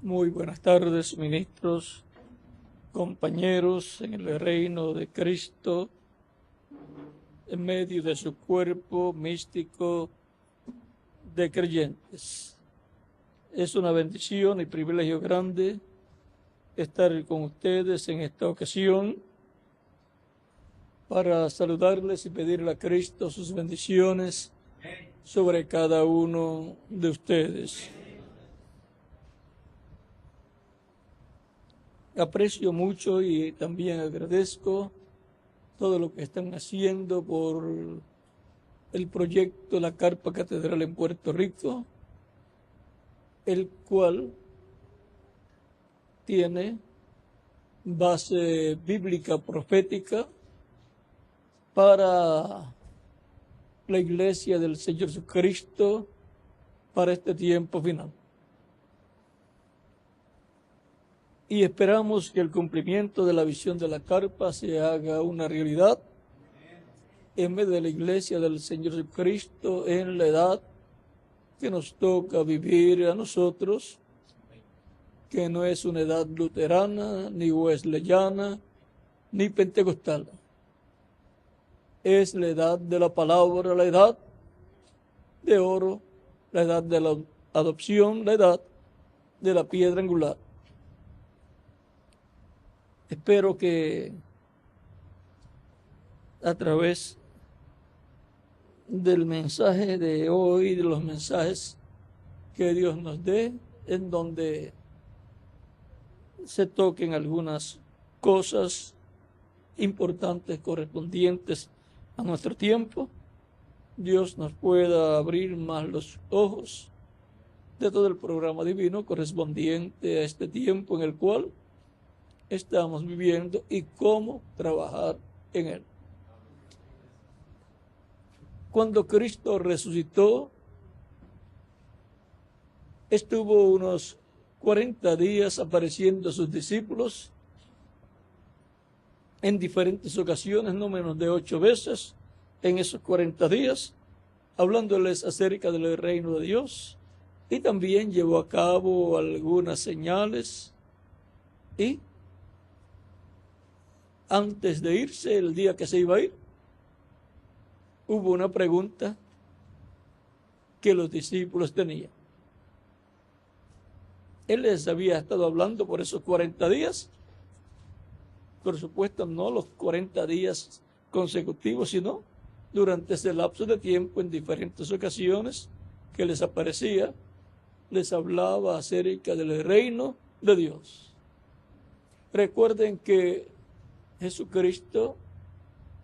Muy buenas tardes, ministros, compañeros en el reino de Cristo, en medio de su cuerpo místico de creyentes. Es una bendición y privilegio grande estar con ustedes en esta ocasión para saludarles y pedirle a Cristo sus bendiciones sobre cada uno de ustedes. Aprecio mucho y también agradezco todo lo que están haciendo por el proyecto La Carpa Catedral en Puerto Rico, el cual tiene base bíblica profética para la Iglesia del Señor Jesucristo para este tiempo final. Y esperamos que el cumplimiento de la visión de la carpa se haga una realidad en medio de la Iglesia del Señor Jesucristo en la edad que nos toca vivir a nosotros, que no es una edad luterana, ni wesleyana, ni pentecostal. Es la edad de la palabra, la edad de oro, la edad de la adopción, la edad de la piedra angular. Espero que a través del mensaje de hoy, de los mensajes que Dios nos dé, en donde se toquen algunas cosas importantes correspondientes a nuestro tiempo, Dios nos pueda abrir más los ojos de todo el programa divino correspondiente a este tiempo en el cual estamos viviendo y cómo trabajar en él. Cuando Cristo resucitó, estuvo unos 40 días apareciendo a sus discípulos en diferentes ocasiones, no menos de 8 veces en esos 40 días, hablándoles acerca del reino de Dios, y también llevó a cabo algunas señales. Y antes de irse, el día que se iba a ir, hubo una pregunta que los discípulos tenían. Él les había estado hablando por esos 40 días, por supuesto no los 40 días consecutivos, sino durante ese lapso de tiempo en diferentes ocasiones que les aparecía, les hablaba acerca del reino de Dios. Recuerden que Jesucristo,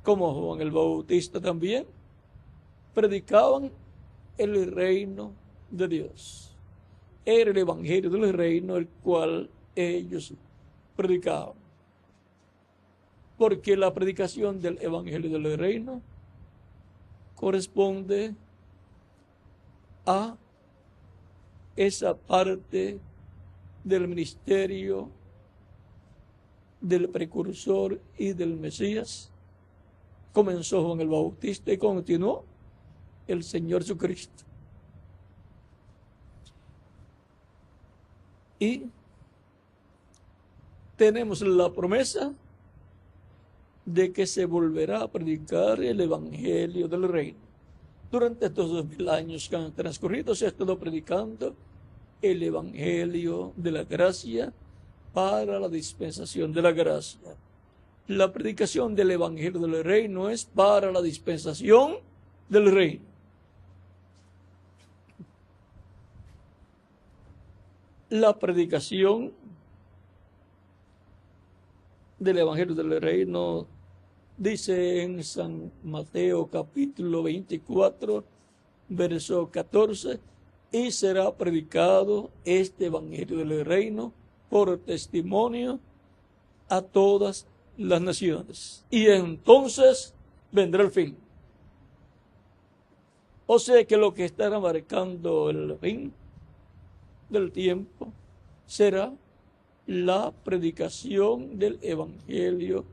como Juan el Bautista también, predicaban el reino de Dios. Era el evangelio del reino el cual ellos predicaban. Porque la predicación del evangelio del reino corresponde a esa parte del ministerio del precursor y del Mesías. Comenzó Juan el Bautista y continuó el Señor Jesucristo. Y tenemos la promesa de que se volverá a predicar el evangelio del reino. Durante estos 2000 años que han transcurrido se ha estado predicando el evangelio de la gracia para la dispensación de la gracia. La predicación del evangelio del reino es para la dispensación del reino. La predicación del evangelio del reino dice en San Mateo capítulo 24, verso 14, y será predicado este evangelio del reino por testimonio a todas las naciones, y entonces vendrá el fin. O sea que lo que estará marcando el fin del tiempo será la predicación del evangelio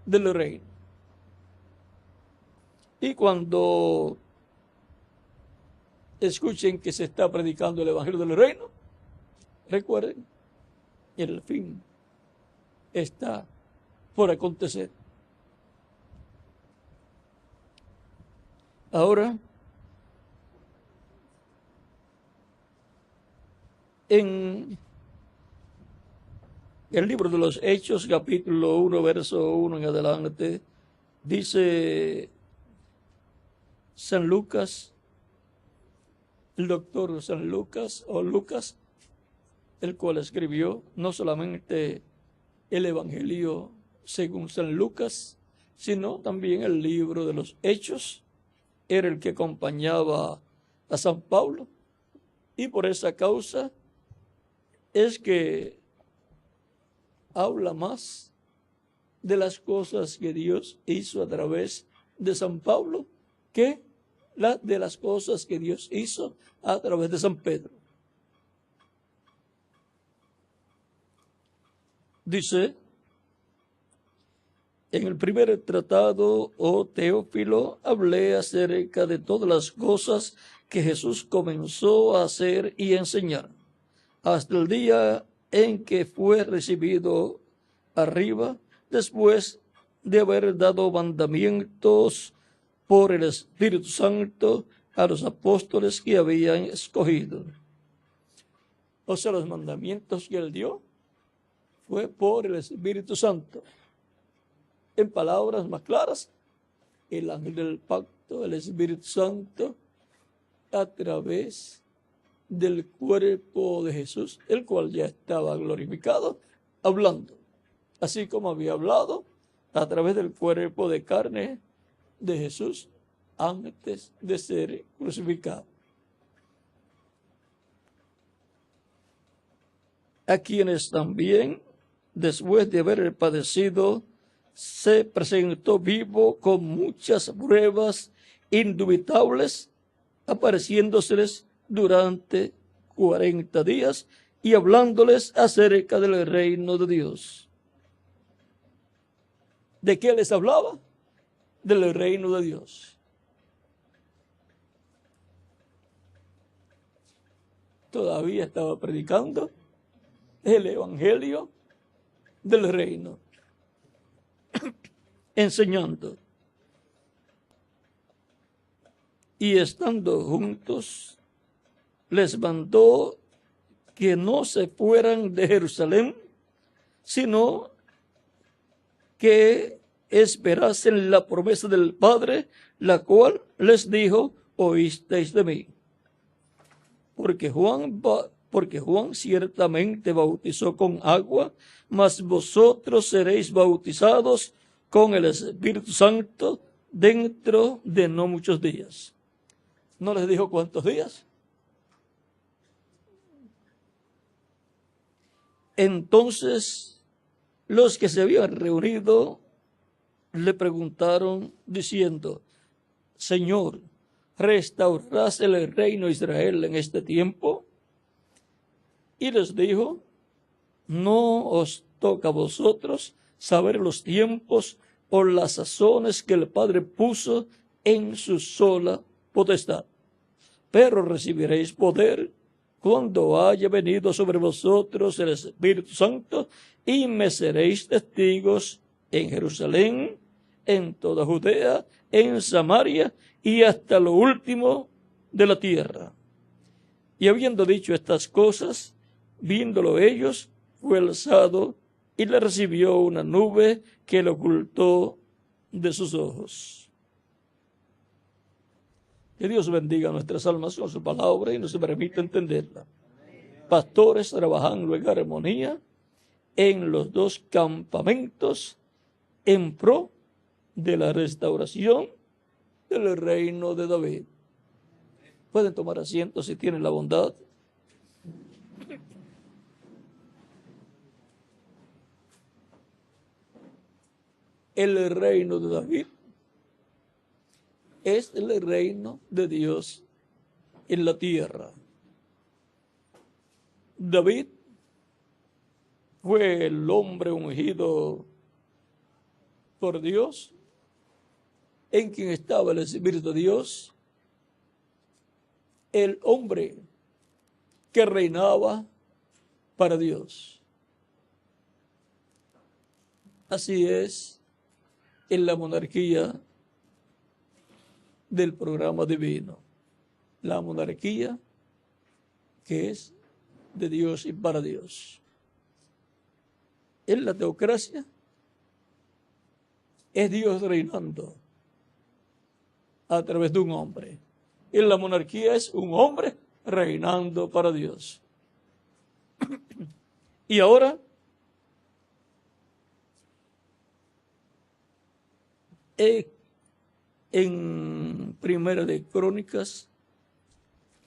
del reino. Y cuando escuchen que se está predicando el evangelio del reino, recuerden El fin está por acontecer. Ahora, en el libro de los Hechos, capítulo 1, verso 1 en adelante, dice San Lucas, el doctor San Lucas, o Lucas, el cual escribió no solamente el Evangelio según San Lucas, sino también el libro de los Hechos. Era el que acompañaba a San Pablo, y por esa causa es que habla más de las cosas que Dios hizo a través de San Pablo que de las cosas que Dios hizo a través de San Pedro. Dice, en el primer tratado, oh Teófilo, hablé acerca de todas las cosas que Jesús comenzó a hacer y enseñar, hasta el día en que fue recibido arriba, después de haber dado mandamientos por el Espíritu Santo a los apóstoles que habían escogido. O sea, los mandamientos que él dio fue por el Espíritu Santo. En palabras más claras, el ángel del pacto, el Espíritu Santo, a través del cuerpo de Jesús, el cual ya estaba glorificado, hablando, así como había hablado a través del cuerpo de carne de Jesús antes de ser crucificado. A quienes también, después de haber padecido, se presentó vivo con muchas pruebas indubitables, apareciéndoseles durante 40 días y hablándoles acerca del reino de Dios. ¿De qué les hablaba? Del reino de Dios. Todavía estaba predicando el evangelio del reino, enseñando. Y estando juntos, les mandó que no se fueran de Jerusalén, sino que esperasen la promesa del Padre, la cual les dijo, oísteis de mí. Porque Juan ciertamente bautizó con agua, mas vosotros seréis bautizados con el Espíritu Santo dentro de no muchos días. ¿No les dijo cuántos días? Entonces, los que se habían reunido le preguntaron diciendo, Señor, ¿restaurarás el reino de Israel en este tiempo? Y les dijo, no os toca a vosotros saber los tiempos o las sazones que el Padre puso en su sola potestad. Pero recibiréis poder cuando haya venido sobre vosotros el Espíritu Santo, y me seréis testigos en Jerusalén, en toda Judea, en Samaria y hasta lo último de la tierra. Y habiendo dicho estas cosas, viéndolo ellos, fue alzado y le recibió una nube que lo ocultó de sus ojos. Que Dios bendiga nuestras almas con su palabra y nos permita entenderla. Pastores trabajando en armonía en los dos campamentos en pro de la restauración del reino de David. Pueden tomar asiento si tienen la bondad. El reino de David es el reino de Dios en la tierra. David fue el hombre ungido por Dios, en quien estaba el Espíritu de Dios, el hombre que reinaba para Dios. Así es en la monarquía del programa divino. La monarquía que es de Dios y para Dios. En la teocracia es Dios reinando a través de un hombre. En la monarquía es un hombre reinando para Dios. Y ahora, en Primera de Crónicas,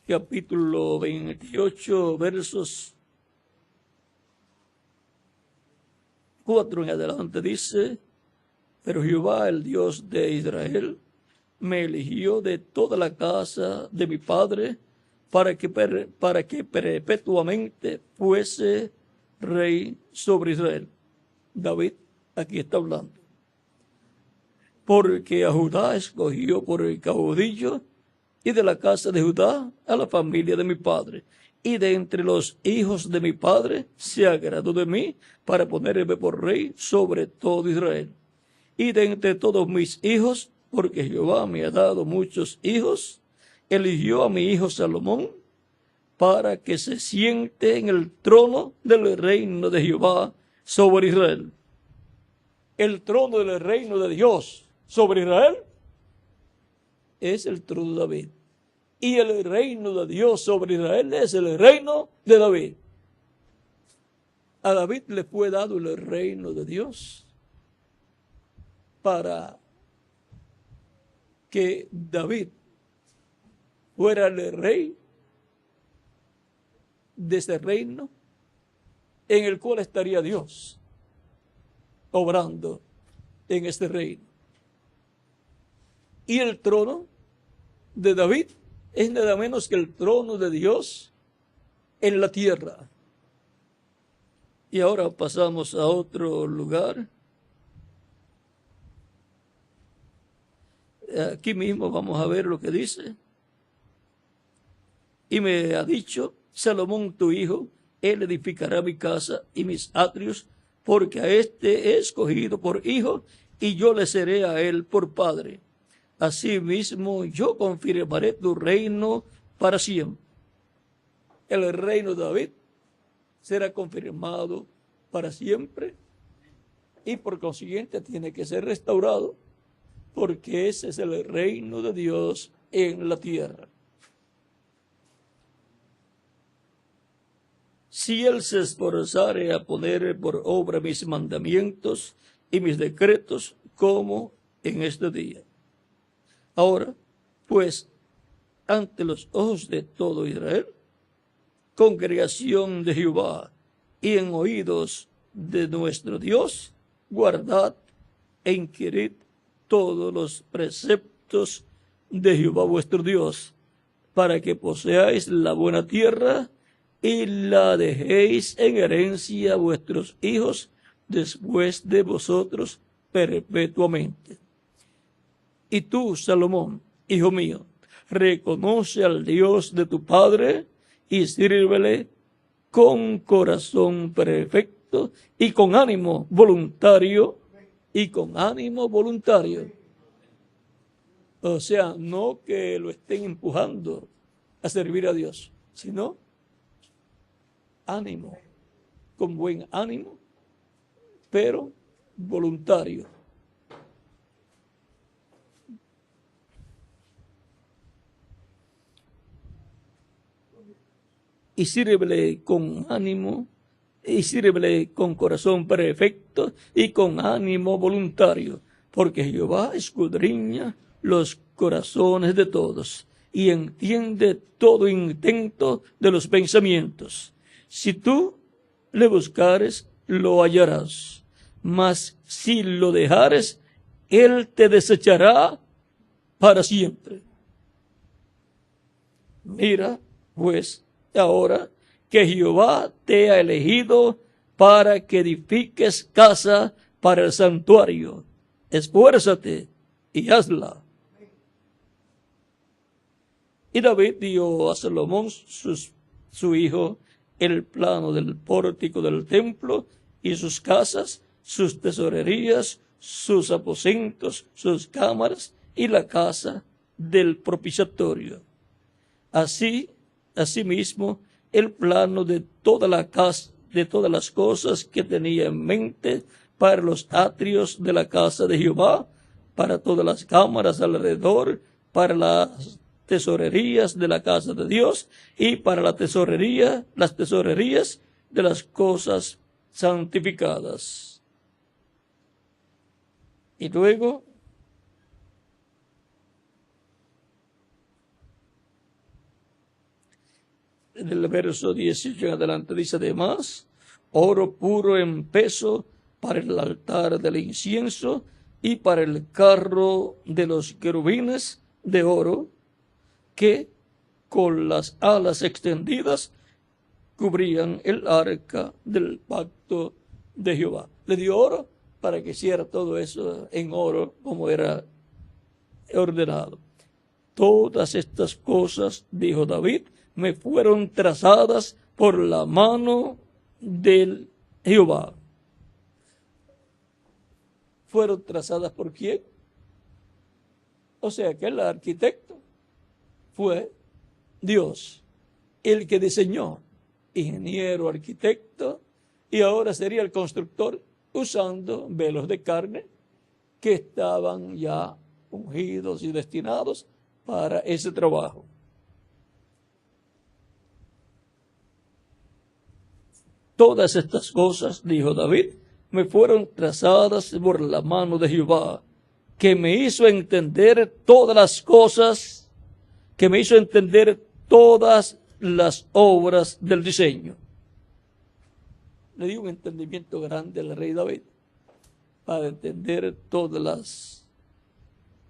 capítulo 28, versos 4 en adelante, dice: pero Jehová, el Dios de Israel, me eligió de toda la casa de mi padre para que perpetuamente fuese rey sobre Israel. David aquí está hablando. Porque a Judá escogió por el caudillo, y de la casa de Judá a la familia de mi padre. Y de entre los hijos de mi padre se agradó de mí para ponerme por rey sobre todo Israel. Y de entre todos mis hijos, porque Jehová me ha dado muchos hijos, eligió a mi hijo Salomón para que se siente en el trono del reino de Jehová sobre Israel. El trono del reino de Dios sobre Israel es el trono de David. Y el reino de Dios sobre Israel es el reino de David. A David le fue dado el reino de Dios para que David fuera el rey de ese reino en el cual estaría Dios obrando en este reino. Y el trono de David es nada menos que el trono de Dios en la tierra. Y ahora pasamos a otro lugar. Aquí mismo vamos a ver lo que dice. Y me ha dicho: Salomón tu hijo, él edificará mi casa y mis atrios, porque a éste he escogido por hijo, y yo le seré a él por padre. Asimismo yo confirmaré tu reino para siempre. El reino de David será confirmado para siempre, y por consiguiente tiene que ser restaurado, porque ese es el reino de Dios en la tierra. Si él se esforzare a poner por obra mis mandamientos y mis decretos, como en este día. Ahora, pues, ante los ojos de todo Israel, congregación de Jehová, y en oídos de nuestro Dios, guardad e inquirid todos los preceptos de Jehová vuestro Dios, para que poseáis la buena tierra y la dejéis en herencia a vuestros hijos después de vosotros perpetuamente. Y tú, Salomón, hijo mío, reconoce al Dios de tu padre y sírvele con corazón perfecto y con ánimo voluntario, O sea, no que lo estén empujando a servir a Dios, sino ánimo, con buen ánimo, pero voluntario. Y sírvele con ánimo, y sírvele con corazón perfecto y con ánimo voluntario, porque Jehová escudriña los corazones de todos y entiende todo intento de los pensamientos. Si tú le buscares, lo hallarás, mas si lo dejares, él te desechará para siempre. Mira, pues, ahora que Jehová te ha elegido para que edifiques casa para el santuario. Esfuérzate y hazla. Y David dio a Salomón, su hijo, el plano del pórtico del templo y sus casas, sus tesorerías, sus aposentos, sus cámaras y la casa del propiciatorio. Asimismo, el plano de toda la casa, de todas las cosas que tenía en mente para los atrios de la casa de Jehová, para todas las cámaras alrededor, para las tesorerías de la casa de Dios y para las tesorerías de las cosas santificadas. Y luego, en el verso 18 en adelante dice: además, oro puro en peso para el altar del incienso y para el carro de los querubines de oro, que con las alas extendidas cubrían el arca del pacto de Jehová. Le dio oro para que hiciera todo eso en oro como era ordenado. Todas estas cosas, dijo David, me fueron trazadas por la mano del Jehová. ¿Fueron trazadas por quién? O sea que el arquitecto fue Dios, el que diseñó, ingeniero, arquitecto, y ahora sería el constructor usando velos de carne que estaban ya ungidos y destinados para ese trabajo. Todas estas cosas, dijo David, me fueron trazadas por la mano de Jehová, que me hizo entender todas las cosas, que me hizo entender todas las obras del diseño. Le dio un entendimiento grande al rey David para entender todas las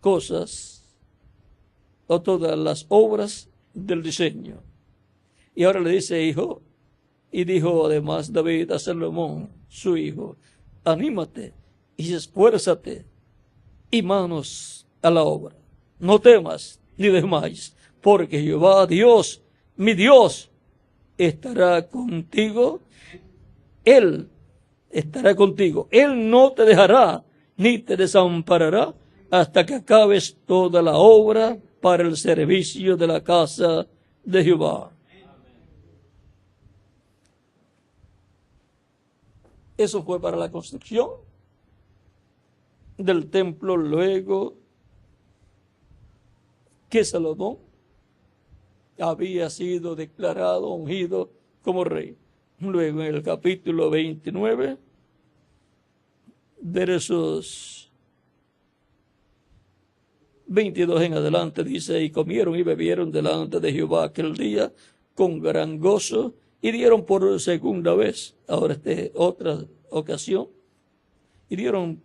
cosas o todas las obras del diseño. Y ahora le dice, hijo, y dijo además David a Salomón, su hijo, anímate y esfuérzate y manos a la obra. No temas ni desmayes, porque Jehová Dios, mi Dios, estará contigo. Él estará contigo. Él no te dejará ni te desamparará hasta que acabes toda la obra para el servicio de la casa de Jehová. Eso fue para la construcción del templo luego que Salomón había sido declarado, ungido como rey. Luego en el capítulo 29, versos 22 en adelante, dice, y comieron y bebieron delante de Jehová aquel día con gran gozo, y dieron por segunda vez, ahora otra ocasión, y dieron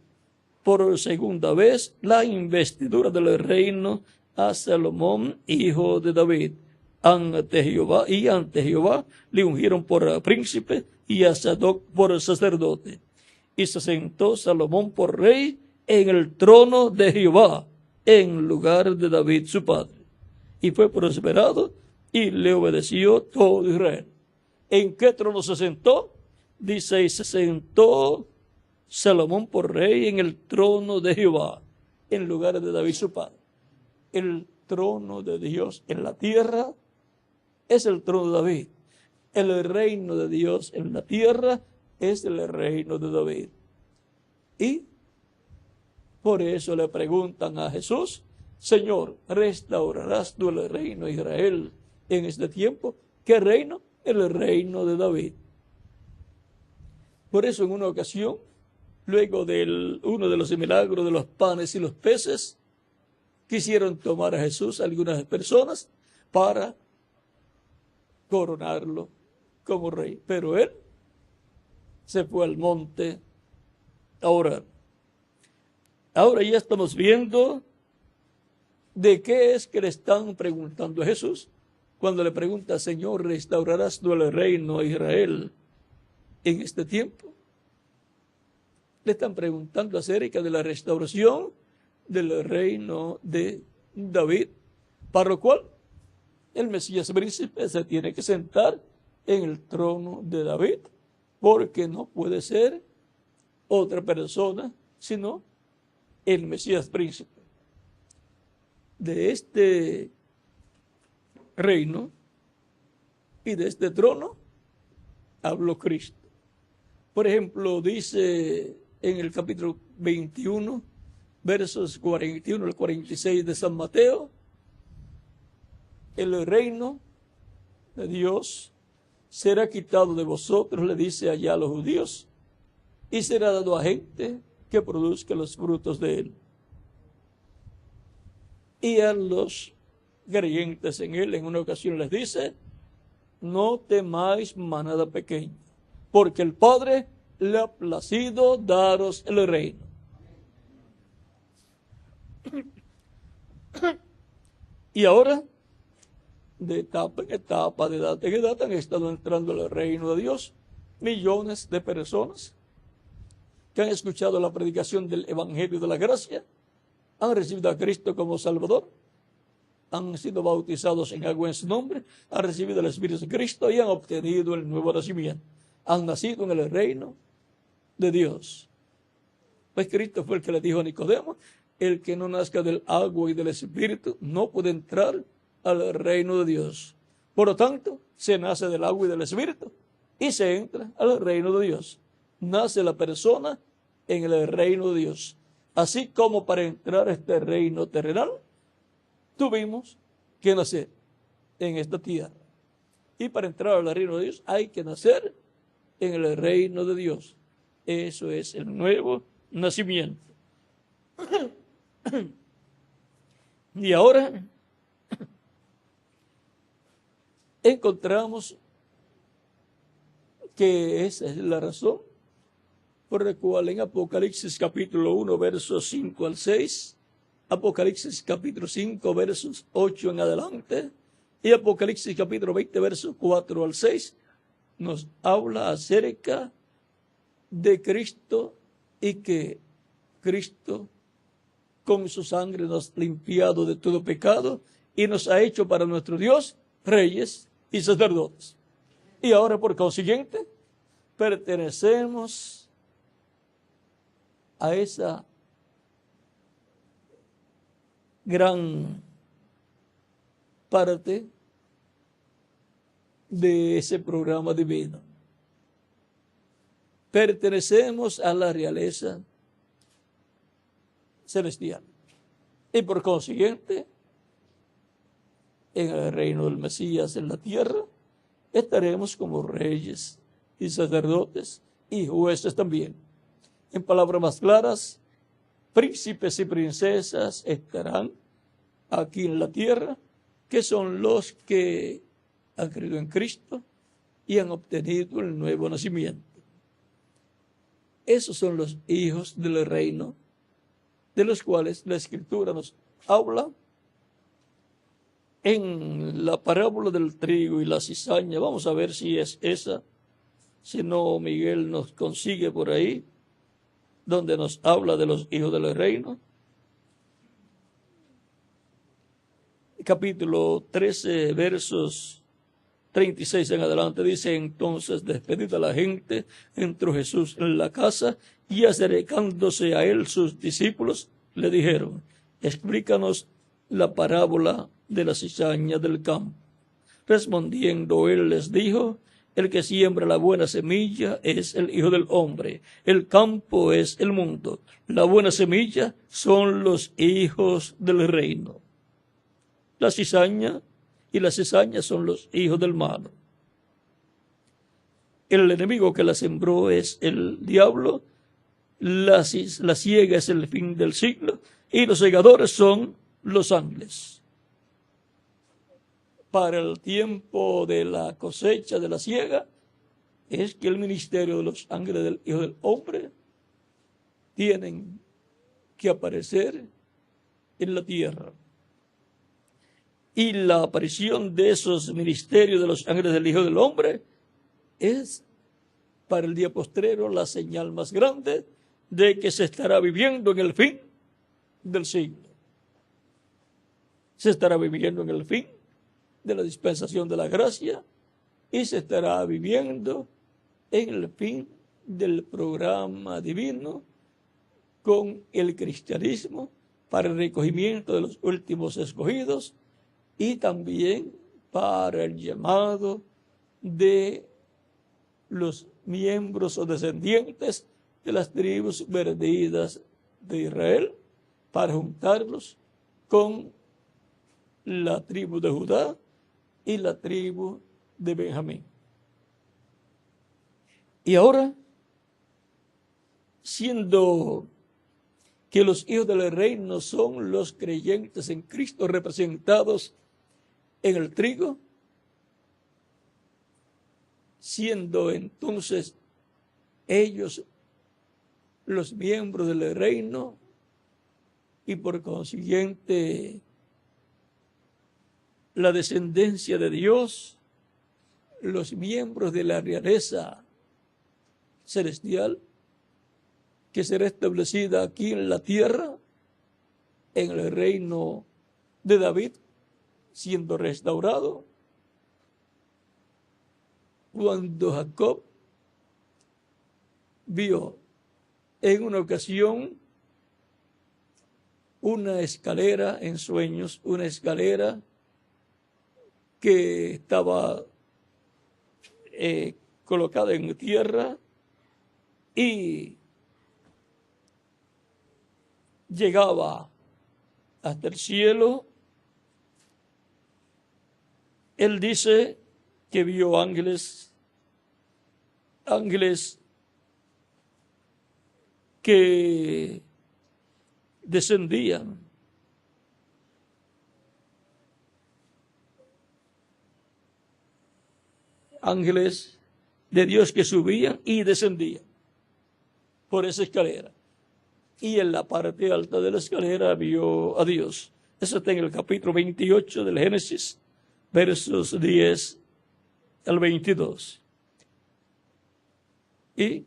por segunda vez la investidura del reino a Salomón, hijo de David, ante Jehová le ungieron por príncipe y a Sadoc por sacerdote. Y se sentó Salomón por rey en el trono de Jehová, en lugar de David su padre. Y fue prosperado y le obedeció todo Israel. ¿En qué trono se sentó? Dice, y se sentó Salomón por rey en el trono de Jehová, en lugar de David su padre. El trono de Dios en la tierra es el trono de David. El reino de Dios en la tierra es el reino de David. Y por eso le preguntan a Jesús, Señor, ¿restaurarás tú el reino de Israel en este tiempo? ¿Qué reino? El reino de David. Por eso en una ocasión, luego de uno de los milagros de los panes y los peces, quisieron tomar a Jesús algunas personas para coronarlo como rey. Pero él se fue al monte a orar. Ahora ya estamos viendo de qué es que le están preguntando a Jesús. Cuando le pregunta, Señor, ¿restaurarás tú el reino a Israel en este tiempo? Le están preguntando acerca de la restauración del reino de David, para lo cual el Mesías príncipe se tiene que sentar en el trono de David, porque no puede ser otra persona, sino el Mesías príncipe. De este reino y de este trono habló Cristo. Por ejemplo, dice en el capítulo 21, versos 41 al 46 de San Mateo, el reino de Dios será quitado de vosotros, le dice allá a los judíos, y será dado a gente que produzca los frutos de él. Y a los creyentes en él, en una ocasión les dice, no temáis manada pequeña, porque el Padre le ha placido daros el reino. Y ahora, de etapa en etapa, de edad en edad, han estado entrando al reino de Dios millones de personas que han escuchado la predicación del Evangelio de la Gracia, han recibido a Cristo como Salvador, han sido bautizados en agua en su nombre, han recibido el Espíritu de Cristo y han obtenido el nuevo nacimiento. Han nacido en el reino de Dios. Pues Cristo fue el que le dijo a Nicodemo, el que no nazca del agua y del Espíritu no puede entrar al reino de Dios. Por lo tanto, se nace del agua y del Espíritu y se entra al reino de Dios. Nace la persona en el reino de Dios. Así como para entrar a este reino terrenal, tuvimos que nacer en esta tierra. Y para entrar al reino de Dios hay que nacer en el reino de Dios. Eso es el nuevo nacimiento. Y ahora encontramos que esa es la razón por la cual en Apocalipsis capítulo 1, versos 5 al 6, Apocalipsis capítulo 5, versos 8 en adelante, y Apocalipsis capítulo 20, versos 4 al 6, nos habla acerca de Cristo y que Cristo con su sangre nos ha limpiado de todo pecado y nos ha hecho para nuestro Dios reyes y sacerdotes. Y ahora, por consiguiente, pertenecemos a esa gran parte de ese programa divino. Pertenecemos a la realeza celestial. Y por consiguiente, en el reino del Mesías en la tierra, estaremos como reyes y sacerdotes y jueces también. En palabras más claras, príncipes y princesas estarán aquí en la tierra, que son los que han creído en Cristo y han obtenido el nuevo nacimiento. Esos son los hijos del reino, de los cuales la Escritura nos habla en la parábola del trigo y la cizaña. Vamos a ver si es esa. Si no, Miguel nos consigue por ahí, donde nos habla de los hijos del reino. Capítulo 13, versos 36 en adelante, dice: entonces, despedida la gente, entró Jesús en la casa y acercándose a él sus discípulos le dijeron: explícanos la parábola de la cizaña del campo. Respondiendo él les dijo: el que siembra la buena semilla es el Hijo del Hombre. El campo es el mundo. La buena semilla son los hijos del reino. La cizaña y la cizaña son los hijos del mal. El enemigo que la sembró es el diablo. La siega es el fin del siglo. Y los segadores son los ángeles. Para el tiempo de la cosecha de la siega, es que el ministerio de los ángeles del Hijo del Hombre tienen que aparecer en la tierra. Y la aparición de esos ministerios de los ángeles del Hijo del Hombre es para el día postrero la señal más grande de que se estará viviendo en el fin del siglo. Se estará viviendo en el fin de la dispensación de la gracia y se estará viviendo en el fin del programa divino con el cristianismo para el recogimiento de los últimos escogidos y también para el llamado de los miembros o descendientes de las tribus perdidas de Israel, para juntarlos con la tribu de Judá y la tribu de Benjamín. Y ahora, siendo que los hijos del reino son los creyentes en Cristo representados en el trigo, siendo entonces ellos los miembros del reino y por consiguiente la descendencia de Dios, los miembros de la realeza celestial que será establecida aquí en la tierra, en el reino de David, siendo restaurado. Cuando Jacob vio en una ocasión una escalera en sueños, una escalera que estaba colocada en tierra y llegaba hasta el cielo. Él dice que vio ángeles que descendían. Ángeles de Dios que subían y descendían por esa escalera. Y en la parte alta de la escalera vio a Dios. Eso está en el capítulo 28 del Génesis, versos 10 al 22. Y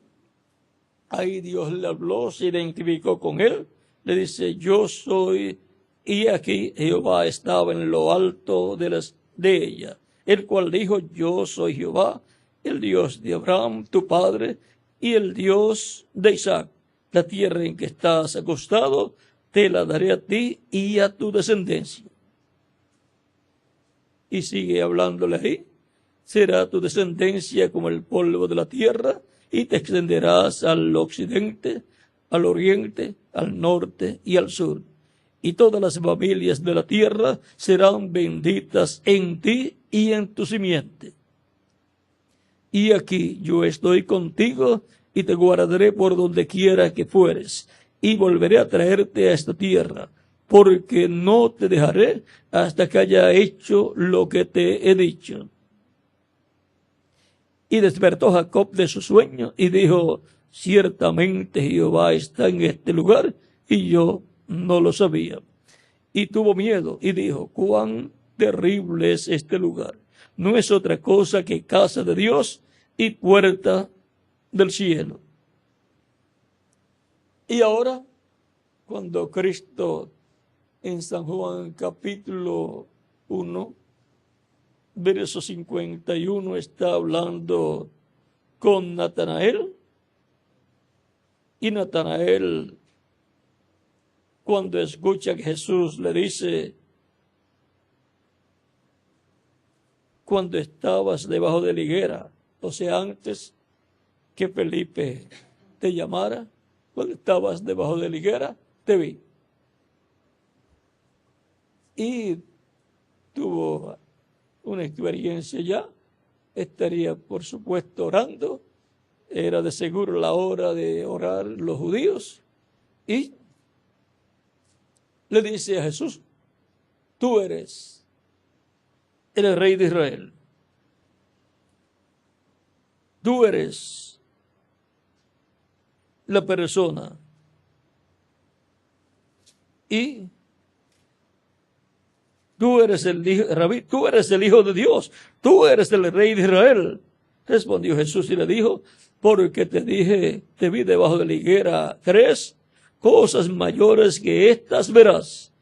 ahí Dios le habló, se identificó con él, le dice, yo soy, y aquí Jehová estaba en lo alto de ella, el cual dijo, yo soy Jehová, el Dios de Abraham, tu padre, y el Dios de Isaac. La tierra en que estás acostado, te la daré a ti y a tu descendencia. Y sigue hablándole ahí, será tu descendencia como el polvo de la tierra, y te extenderás al occidente, al oriente, al norte y al sur. Y todas las familias de la tierra serán benditas en ti y en tu simiente. Y aquí yo estoy contigo y te guardaré por donde quiera que fueres, y volveré a traerte a esta tierra, porque no te dejaré hasta que haya hecho lo que te he dicho. Y despertó Jacob de su sueño y dijo, ciertamente Jehová está en este lugar, y yo no lo sabía. Y tuvo miedo y dijo, cuán terrible es este lugar. No es otra cosa que casa de Dios y puerta del cielo. Y ahora, cuando Cristo en San Juan capítulo 1, verso 51, está hablando con Natanael, y Natanael, cuando escucha que Jesús le dice, cuando estabas debajo de la higuera, o sea, antes que Felipe te llamara, cuando estabas debajo de la higuera, te vi. Y tuvo una experiencia ya, estaría por supuesto orando, era de seguro la hora de orar los judíos, y le dice a Jesús, tú eres el rey de Israel, tú eres la persona, y tú eres el hijo, Rabí, tú eres el Hijo de Dios, tú eres el Rey de Israel. Respondió Jesús y le dijo, porque te dije, te vi debajo de la higuera, ¿crees? Cosas mayores que estas verás.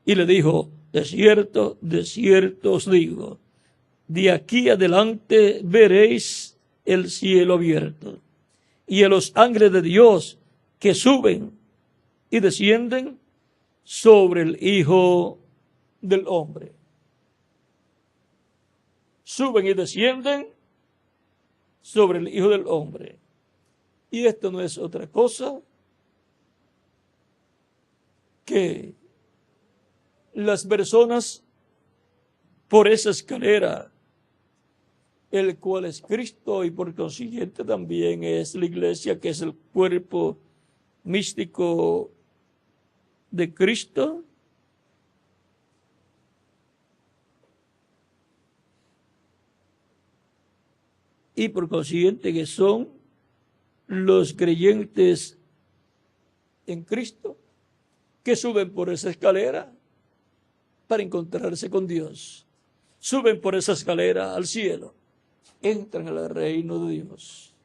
Y le dijo, de cierto os digo, de aquí adelante veréis el cielo abierto y a los ángeles de Dios que suben y descienden sobre el Hijo del Hombre. Suben y descienden sobre el Hijo del Hombre. Y esto no es otra cosa que las personas por esa escalera, el cual es Cristo y por consiguiente también es la iglesia, que es el cuerpo místico de Cristo, y por consiguiente que son los creyentes en Cristo que suben por esa escalera para encontrarse con Dios. Suben por esa escalera al cielo, entran al reino de Dios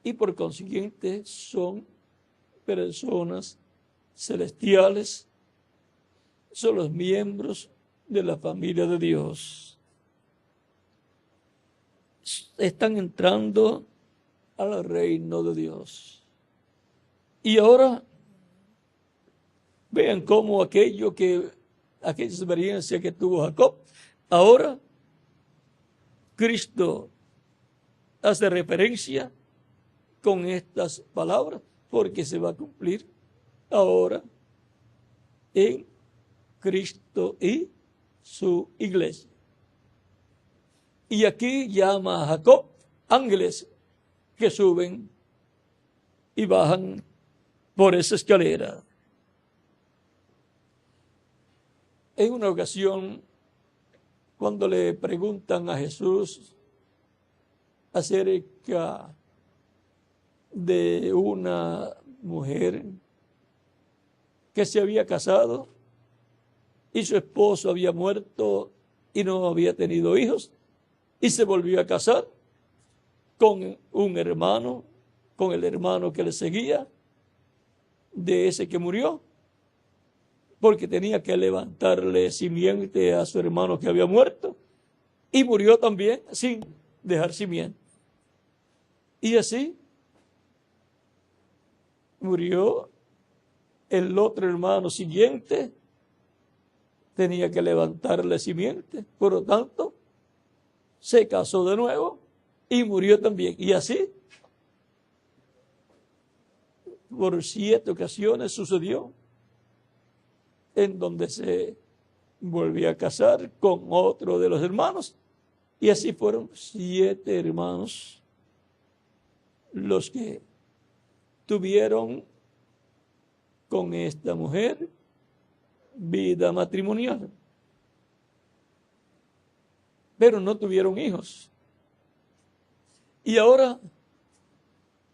y por consiguiente son personas celestiales, son los miembros de la familia de Dios. Están entrando al reino de Dios. Y ahora vean cómo aquella experiencia que tuvo Jacob, ahora Cristo hace referencia con estas palabras, porque se va a cumplir ahora en Cristo y su iglesia. Y aquí llama a Jacob ángeles que suben y bajan por esa escalera. En una ocasión, cuando le preguntan a Jesús acerca de una mujer que se había casado y su esposo había muerto y no había tenido hijos, y se volvió a casar con un hermano, con el hermano que le seguía, de ese que murió, porque tenía que levantarle simiente a su hermano que había muerto, y murió también sin dejar simiente. Y así murió el otro hermano siguiente, tenía que levantarle simiente, por lo tanto, se casó de nuevo y murió también. Y así, por 7 ocasiones sucedió, en donde se volvió a casar con otro de los hermanos. Y así fueron 7 hermanos los que tuvieron con esta mujer vida matrimonial, pero no tuvieron hijos. Y ahora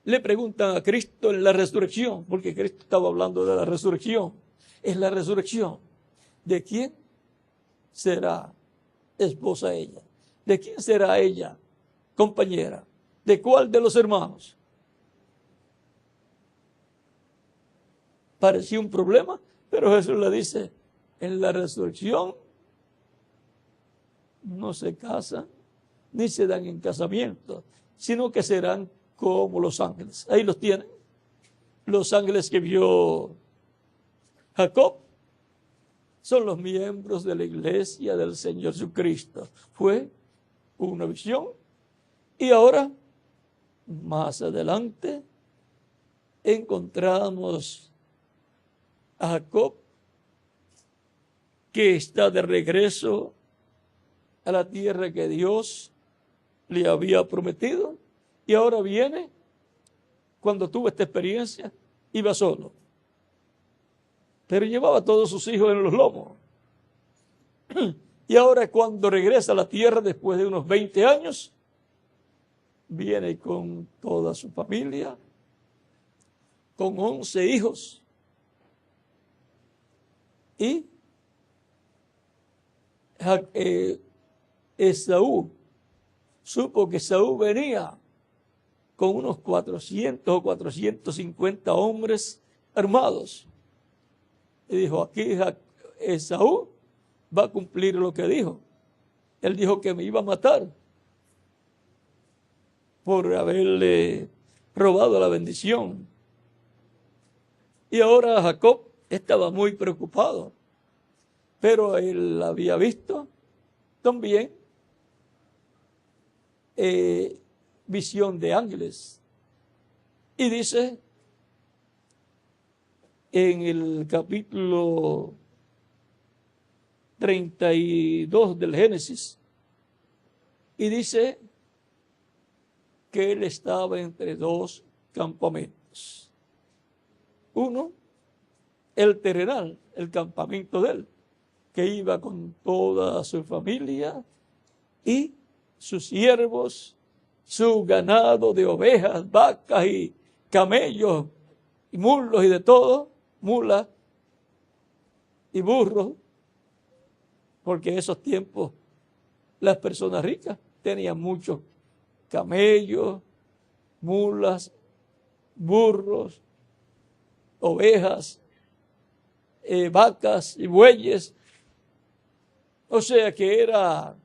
le preguntan a Cristo en la resurrección, porque Cristo estaba hablando de la resurrección. Es la resurrección. ¿De quién será esposa ella? ¿De quién será ella compañera? ¿De cuál de los hermanos? Parecía un problema, pero Jesús le dice, en la resurrección no se casan ni se dan en casamiento, sino que serán como los ángeles. Ahí los tienen. Los ángeles que vio Jacob son los miembros de la iglesia del Señor Jesucristo. Fue una visión. Y ahora, más adelante, encontramos a Jacob, que está de regreso a la tierra que Dios le había prometido, y ahora viene. Cuando tuvo esta experiencia, iba solo, pero llevaba a todos sus hijos en los lomos. Y ahora, cuando regresa a la tierra después de unos 20 años, viene con toda su familia, con 11 hijos. Y Esaú supo que Esaú venía con unos 400 o 450 hombres armados. Y dijo, aquí Esaú va a cumplir lo que dijo. Él dijo que me iba a matar por haberle robado la bendición. Y ahora Jacob estaba muy preocupado, pero él había visto también visión de ángeles. Y dice en el capítulo 32 del Génesis, y dice que él estaba entre dos campamentos. Uno, el terrenal, el campamento de él, que iba con toda su familia y sus siervos, su ganado de ovejas, vacas y camellos y mulos y de todo, mulas y burros, porque en esos tiempos las personas ricas tenían muchos camellos, mulas, burros, ovejas, vacas y bueyes. O sea que era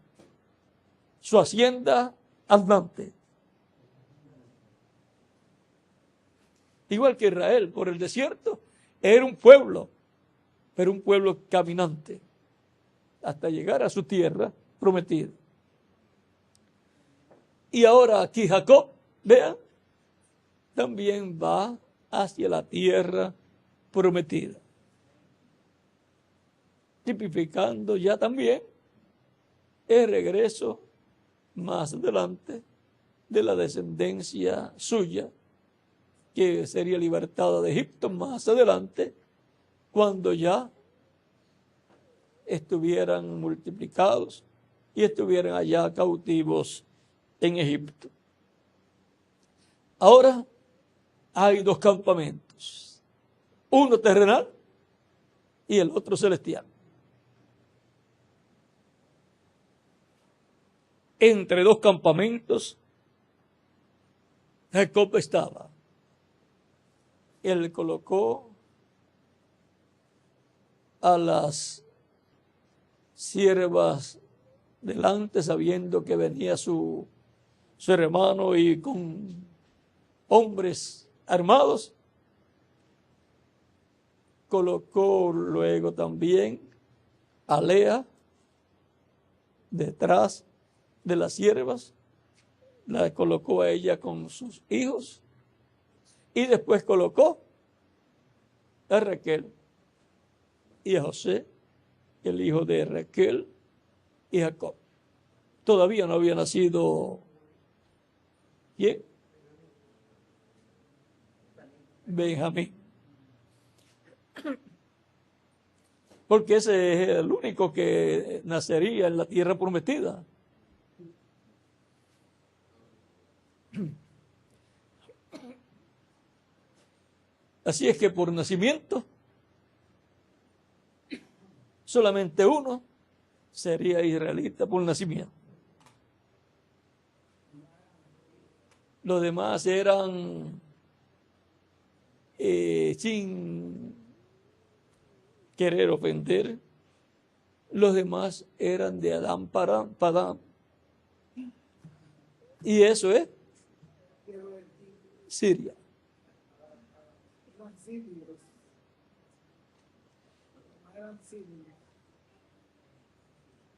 su hacienda andante. Igual que Israel, por el desierto, era un pueblo, pero un pueblo caminante, hasta llegar a su tierra prometida. Y ahora aquí Jacob, vean, también va hacia la tierra prometida, tipificando ya también el regreso más adelante de la descendencia suya, que sería libertada de Egipto más adelante, cuando ya estuvieran multiplicados y estuvieran allá cautivos en Egipto. Ahora hay dos campamentos, uno terrenal y el otro celestial. Entre dos campamentos Jacob estaba. Él colocó a las siervas delante, sabiendo que venía su hermano y con hombres armados. Colocó luego también a Lea detrás de las siervas, la colocó a ella con sus hijos, y después colocó a Raquel y a José, el hijo de Raquel y Jacob. Todavía no había nacido, ¿quién? Benjamín. Porque ese es el único que nacería en la tierra prometida. Así es que por nacimiento, solamente uno sería israelita por nacimiento. Los demás eran sin querer ofender, los demás eran de Adán Padán. Y eso es Siria.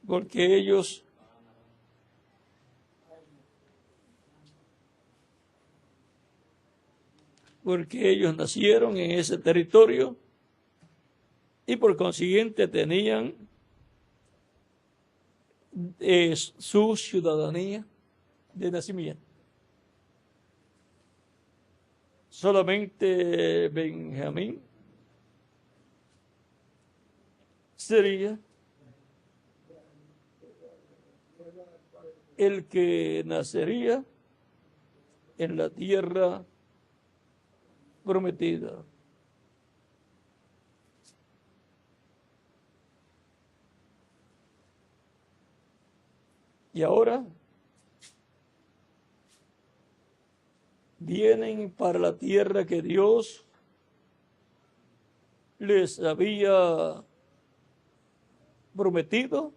Porque ellos nacieron en ese territorio y por consiguiente tenían su ciudadanía de nacimiento. Solamente Benjamín sería el que nacería en la tierra prometida. Y ahora vienen para la tierra que Dios les había prometido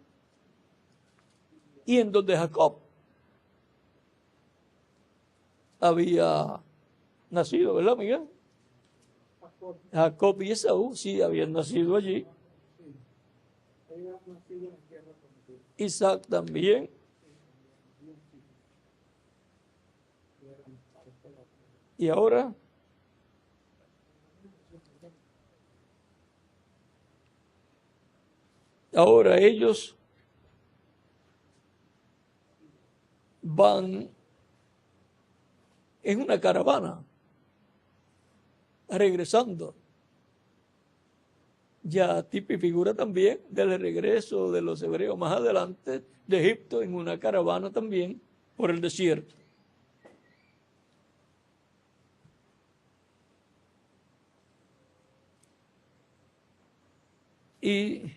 y en donde Jacob había nacido, ¿verdad, Miguel? Jacob y Esaú sí habían nacido allí. Isaac también. Y ahora ellos van en una caravana regresando. Ya tipo y figura también del regreso de los hebreos más adelante de Egipto en una caravana también por el desierto. Y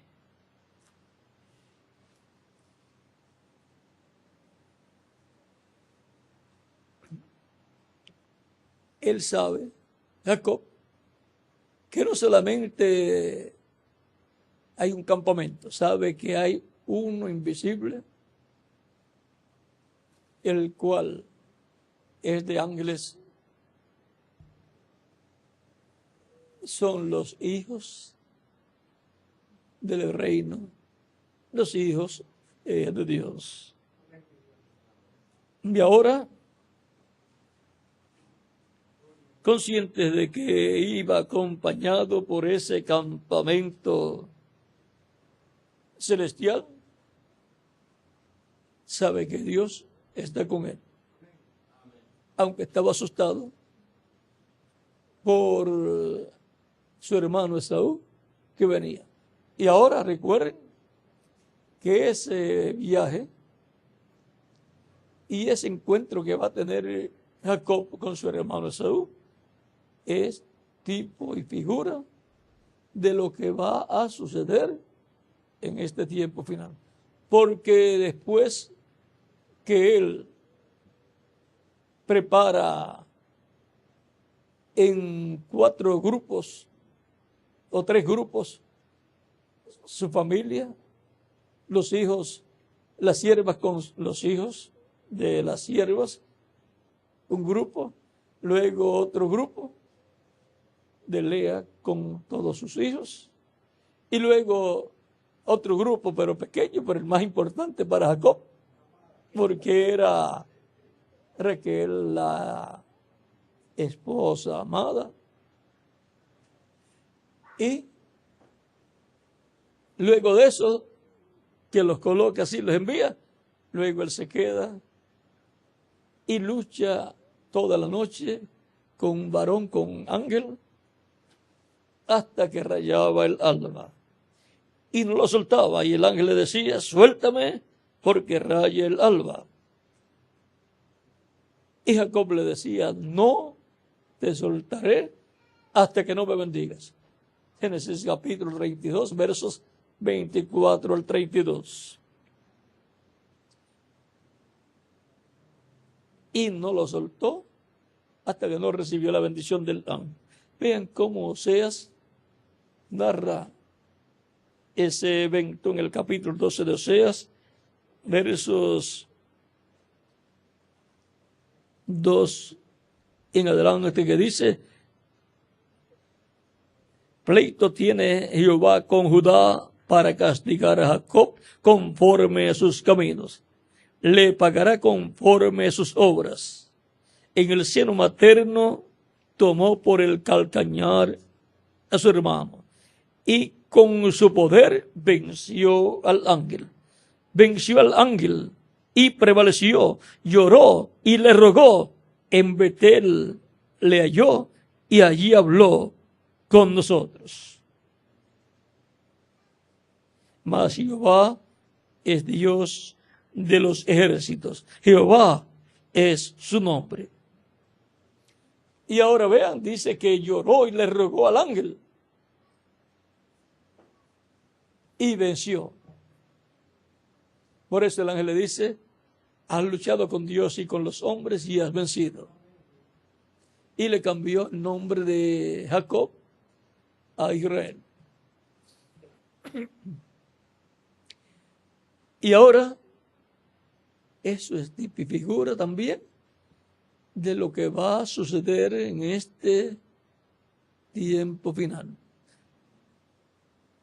él sabe, Jacob, que no solamente hay un campamento, sabe que hay uno invisible, el cual es de ángeles, son los hijos del reino, los hijos de Dios. Y ahora, conscientes de que iba acompañado por ese campamento celestial, sabe que Dios está con él. Aunque estaba asustado por su hermano Esaú que venía. Y ahora recuerden que ese viaje y ese encuentro que va a tener Jacob con su hermano Esaú es tipo y figura de lo que va a suceder en este tiempo final. Porque después que él prepara en 4 grupos o 3 grupos su familia, los hijos, las siervas con los hijos de las siervas, un grupo, luego otro grupo de Lea con todos sus hijos, y luego otro grupo, pero pequeño, pero el más importante para Jacob, porque era Raquel, la esposa amada, y luego de eso, que los coloca así, los envía, luego él se queda y lucha toda la noche con un varón, con un ángel, hasta que rayaba el alba. Y no lo soltaba, y el ángel le decía, suéltame, porque raya el alba. Y Jacob le decía, no te soltaré hasta que no me bendigas. Génesis capítulo 32, versos 24 al 32. Y no lo soltó hasta que no recibió la bendición del ángel. Vean cómo Oseas narra ese evento en el capítulo 12 de Oseas, versos 2 en adelante, que dice, pleito tiene Jehová con Judá para castigar a Jacob conforme a sus caminos. Le pagará conforme a sus obras. En el seno materno tomó por el calcañar a su hermano y con su poder venció al ángel. Venció al ángel y prevaleció, lloró y le rogó. En Betel le halló y allí habló con nosotros. Mas Jehová es Dios de los ejércitos. Jehová es su nombre. Y ahora vean, dice que lloró y le rogó al ángel. Y venció. Por eso el ángel le dice, has luchado con Dios y con los hombres y has vencido. Y le cambió el nombre de Jacob a Israel. Y ahora, eso es tipo y figura también de lo que va a suceder en este tiempo final.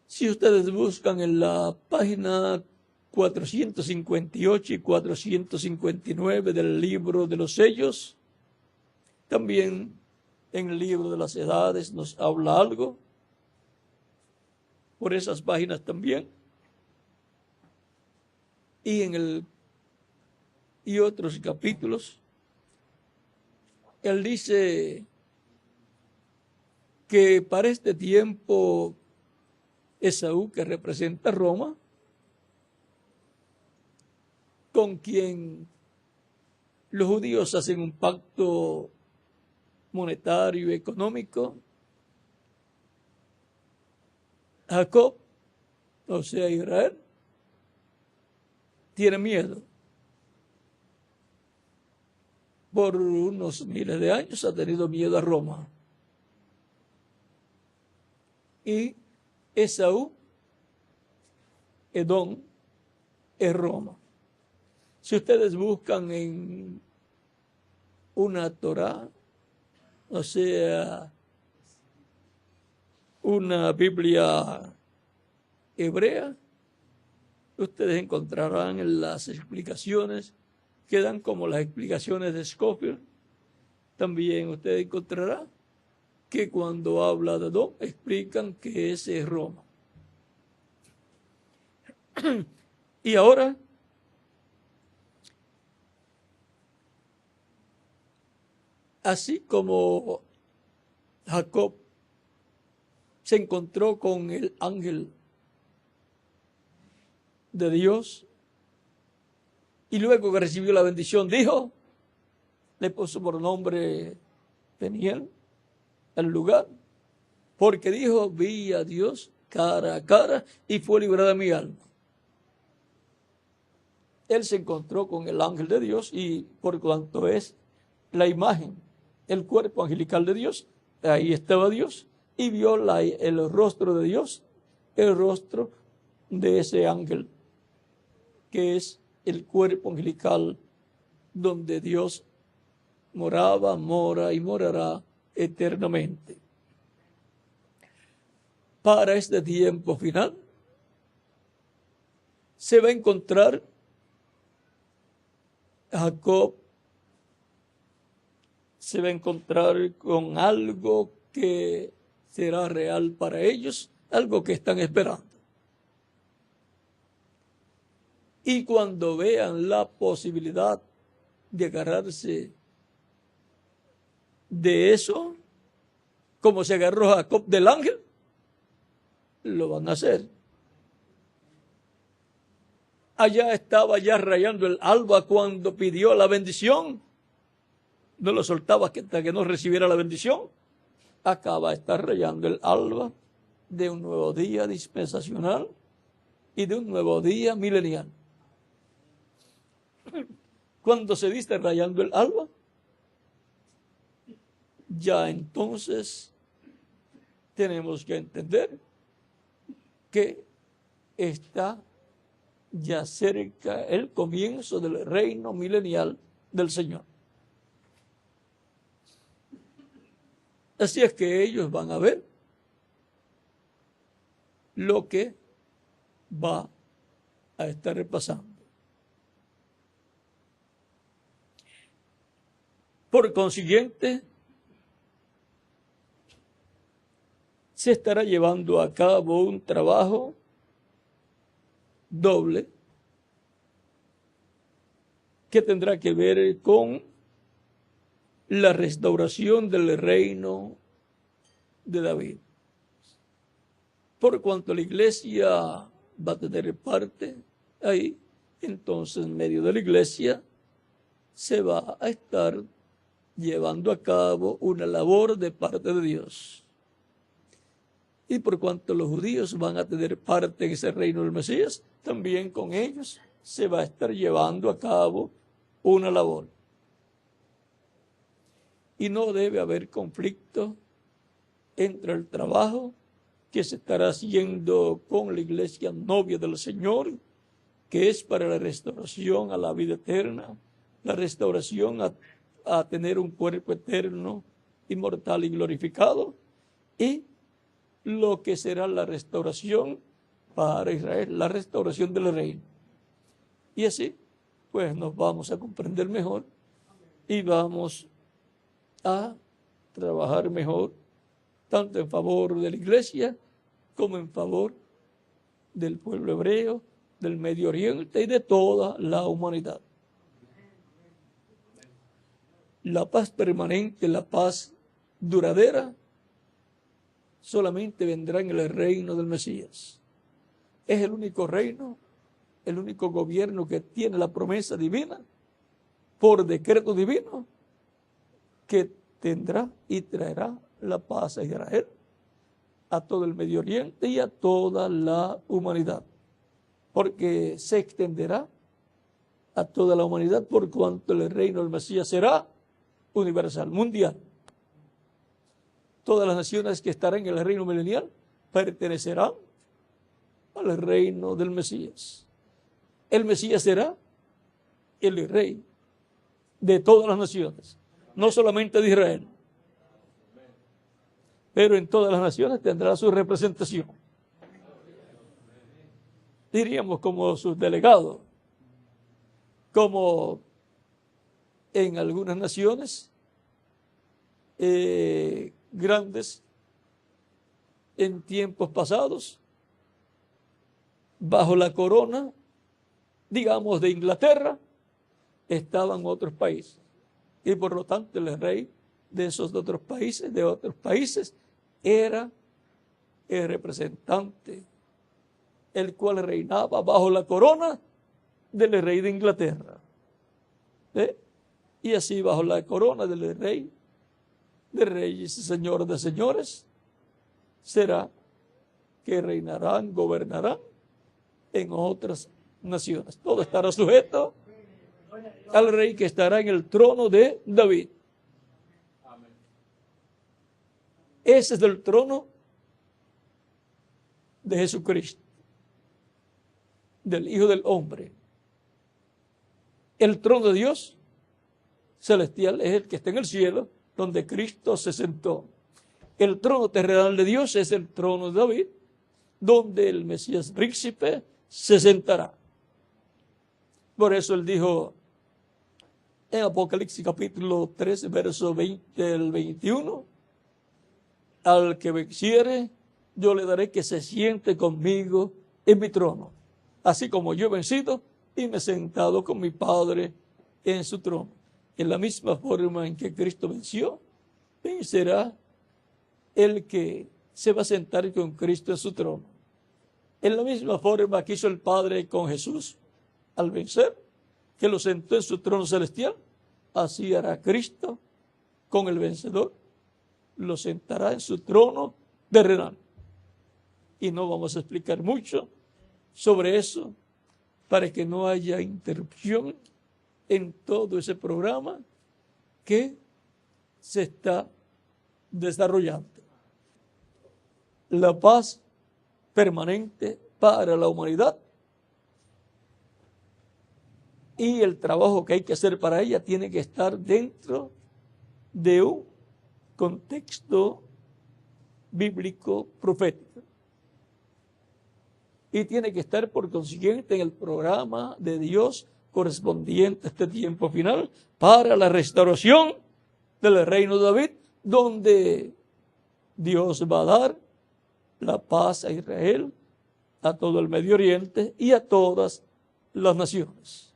Si ustedes buscan en la página 458 y 459 del libro de los sellos, también en el libro de las edades nos habla algo, por esas páginas también, y otros capítulos. Él dice que para este tiempo Esaú, que representa a Roma, con quien los judíos hacen un pacto monetario y económico, Jacob, o sea Israel, tiene miedo. Por unos miles de años ha tenido miedo a Roma. Y Esaú, Edom, es Roma. Si ustedes buscan en una Torá, o sea, una Biblia hebrea, ustedes encontrarán en las explicaciones que dan como las explicaciones de Scofield. También usted encontrará que cuando habla de Edom explican que ese es Roma. Y ahora así como Jacob se encontró con el ángel de Dios y luego que recibió la bendición dijo, le puso por nombre Peniel al lugar, porque dijo, vi a Dios cara a cara y fue librada mi alma. Él se encontró con el ángel de Dios y por cuanto es la imagen, el cuerpo angelical de Dios, ahí estaba Dios y vio el rostro de Dios, el rostro de ese ángel, que es el cuerpo angelical donde Dios moraba, mora y morará eternamente. Para este tiempo final se va a encontrar Jacob, se va a encontrar con algo que será real para ellos, algo que están esperando. Y cuando vean la posibilidad de agarrarse de eso, como se agarró Jacob del ángel, lo van a hacer. Allá estaba ya rayando el alba cuando pidió la bendición. No lo soltaba hasta que no recibiera la bendición. Acaba de estar rayando el alba de un nuevo día dispensacional y de un nuevo día milenial. Cuando se dice rayando el alba, ya entonces tenemos que entender que está ya cerca el comienzo del reino milenial del Señor. Así es que ellos van a ver lo que va a estar pasando. Por consiguiente, se estará llevando a cabo un trabajo doble que tendrá que ver con la restauración del reino de David. Por cuanto la iglesia va a tener parte ahí, entonces en medio de la iglesia se va a estar llevando a cabo una labor de parte de Dios. Y por cuanto los judíos van a tener parte en ese reino del Mesías, también con ellos se va a estar llevando a cabo una labor. Y no debe haber conflicto entre el trabajo que se estará haciendo con la iglesia novia del Señor, que es para la restauración a la vida eterna, la restauración a tener un cuerpo eterno, inmortal y glorificado, y lo que será la restauración para Israel, la restauración del reino. Y así, pues nos vamos a comprender mejor y vamos a trabajar mejor, tanto en favor de la iglesia como en favor del pueblo hebreo, del Medio Oriente y de toda la humanidad. La paz permanente, la paz duradera, solamente vendrá en el reino del Mesías. Es el único reino, el único gobierno que tiene la promesa divina, por decreto divino, que tendrá y traerá la paz a Israel, a todo el Medio Oriente y a toda la humanidad, porque se extenderá a toda la humanidad por cuanto el reino del Mesías será universal, mundial. Todas las naciones que estarán en el reino milenial pertenecerán al reino del Mesías. El Mesías será el rey de todas las naciones, no solamente de Israel, pero en todas las naciones tendrá su representación. Diríamos como sus delegados, como en algunas naciones grandes en tiempos pasados, bajo la corona, digamos, de Inglaterra, estaban otros países. Y por lo tanto el rey de esos otros países, era el representante, el cual reinaba bajo la corona del rey de Inglaterra. Y así bajo la corona del rey de reyes y señor de señores, será que reinarán, gobernarán en otras naciones. Todo estará sujeto al rey que estará en el trono de David. Ese es el trono de Jesucristo, del Hijo del Hombre. El trono de Dios celestial es el que está en el cielo, donde Cristo se sentó. El trono terrenal de Dios es el trono de David, donde el Mesías príncipe se sentará. Por eso él dijo en Apocalipsis capítulo 3, verso 20 al 21, al que venciere, yo le daré que se siente conmigo en mi trono, así como yo he vencido y me he sentado con mi Padre en su trono. En la misma forma en que Cristo venció, vencerá el que se va a sentar con Cristo en su trono. En la misma forma que hizo el Padre con Jesús al vencer, que lo sentó en su trono celestial, así hará Cristo con el vencedor, lo sentará en su trono terrenal. Y no vamos a explicar mucho sobre eso para que no haya interrupción en todo ese programa que se está desarrollando. La paz permanente para la humanidad y el trabajo que hay que hacer para ella tiene que estar dentro de un contexto bíblico profético. Y tiene que estar por consiguiente en el programa de Dios correspondiente a este tiempo final para la restauración del reino de David, donde Dios va a dar la paz a Israel, a todo el Medio Oriente y a todas las naciones.